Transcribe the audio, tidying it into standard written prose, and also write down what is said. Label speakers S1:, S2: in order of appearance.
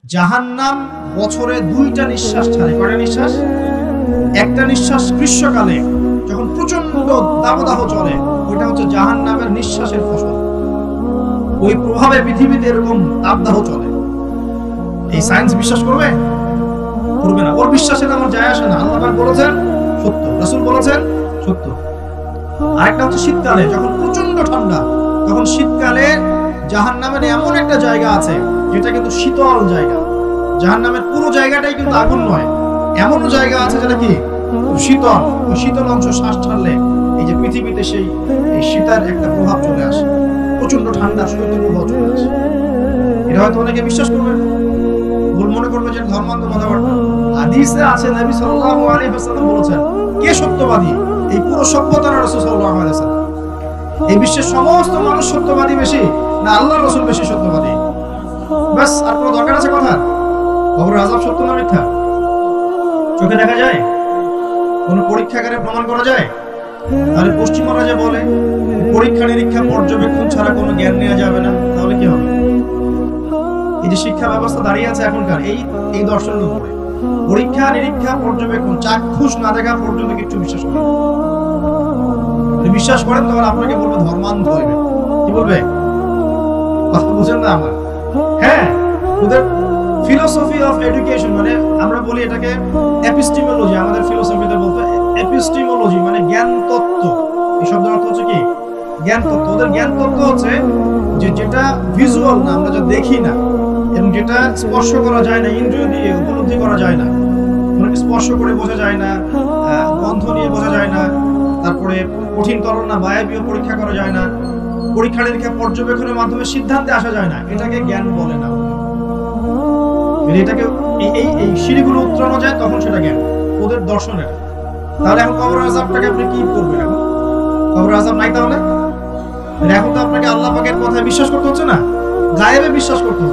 S1: জাহান্নাম বছরে 2টা নিঃশ্বাস ছাড়ে। কয়টা নিঃশ্বাস? একটা নিঃশ্বাস গ্রীষ্মকালে যখন প্রচন্ড দাবদাহ চলে, ওইটা হচ্ছে জাহান্নামের নিঃশ্বাসের ফসল। ওই প্রভাবে পৃথিবীতে এরকম দাবদাহ চলে। এই সায়েন্স বিশ্বাস করবে? করবে না। ওর বিশ্বাসে আমার যায় আসে না। আল্লাহ পাক বলেছেন সত্য, রাসূল বলেছেন সত্য। আরেকটা হচ্ছে শীতকালে যখন প্রচন্ড ঠান্ডা, তখন শীতকালে জাহান্নামের এমন একটা জায়গা আছে যেটা কিন্তু শীতল জায়গা। জাহান্নামের পুরো জায়গাটাই কিন্তু আগুন নয়, এমন জায়গা আছে যেটা কি শীতল। ওই শীতল অংশ শ্বাস ছাড়লে এই যে পৃথিবীতে সেই এই শীতের একটা প্রভাব চলে আসে, প্রচন্ড ঠান্ডা শৈত্য প্রভাব চলে আসে। এটা হয়তো অনেকে বিশ্বাস করবে না, ভুল মনে করবে যে ধর্মান্ধ কথাবার্তা। হাদিসে আছে নবী সাল্লাল্লাহু আলাইহি ওয়াসাল্লাম বলেছেন, কে সত্যবাদী? এই পুরো সভ্যতার রাসূল সাল্লাল্লাহু আলাইহি ওয়াসাল্লাম। এই বিশ্বের সমস্ত মানুষ সত্যবাদী বেশি না আল্লাহর রাসূল বেশি সত্যবাদী? বাস, আর কোনো দরকার আছে কথা? কবরের আযাব সত্য না মিথ্যা? চোখে দেখা যায়? কোন পরীক্ষাগারে প্রমাণ করা যায়? তাহলে পশ্চিমারা যে বলে পরীক্ষা নিরীক্ষা পর্যবেক্ষণ ছাড়া কোনো জ্ঞান নেওয়া যাবে না, তাহলে কি হবে? এই যে শিক্ষা ব্যবস্থা দাঁড়িয়ে আছে এখনকার এই দর্শনের উপরে, পরীক্ষা নিরীক্ষা পর্যবেক্ষণ চাক্ষুষ না দেখা পর্যন্ত কিছু বিশ্বাস করেন। বিশ্বাস করেন তাহলে আপনাকে বলবে ধর্মান্ধ হইবে। কি বলবে? কথা বুঝেন না আমার? হ্যাঁ, ওদের ফিলোসফি অফ এডুকেশন, মানে আমরা বলি এটাকে এপিস্টিমোলজি, আমাদের ফিলোসফিতে বলতে এপিস্টিমোলজি মানে জ্ঞান তত্ত্ব। এই শব্দের অর্থ হচ্ছে কি? জ্ঞান তত্ত্ব। ওদের জ্ঞান তত্ত্ব হচ্ছে যে যেটা ভিজুয়াল না, আমরা যা দেখি না, এবং যেটা স্পর্শ করা যায় না, ইন্দ্রিয় দিয়ে উপলব্ধি করা যায় না, মানে স্পর্শ করে বোঝা যায় না, গন্ধ নিয়ে বোঝা যায় না, তারপরে কঠিন তরল না বায়বীয় পরীক্ষা করা যায় না, পরীক্ষা নিরীক্ষা পর্যবেক্ষণের মাধ্যমে সিদ্ধান্তে আসা যায় না, এটাকে জ্ঞান বলে না। এটাকে এই সিঁড়িগুলো উত্তরানো যায় তখন সেটা জ্ঞান, ওদের দর্শনের। তাহলে এখন কবরের আযাবটাকে আপনি কি করবেন? এখন কবরের আযাব নাই, তাহলে এখন তো আপনাকে আল্লাহ পাকের কথায় বিশ্বাস করতে হচ্ছে না, গায়েবে বিশ্বাস করতে হচ্ছে।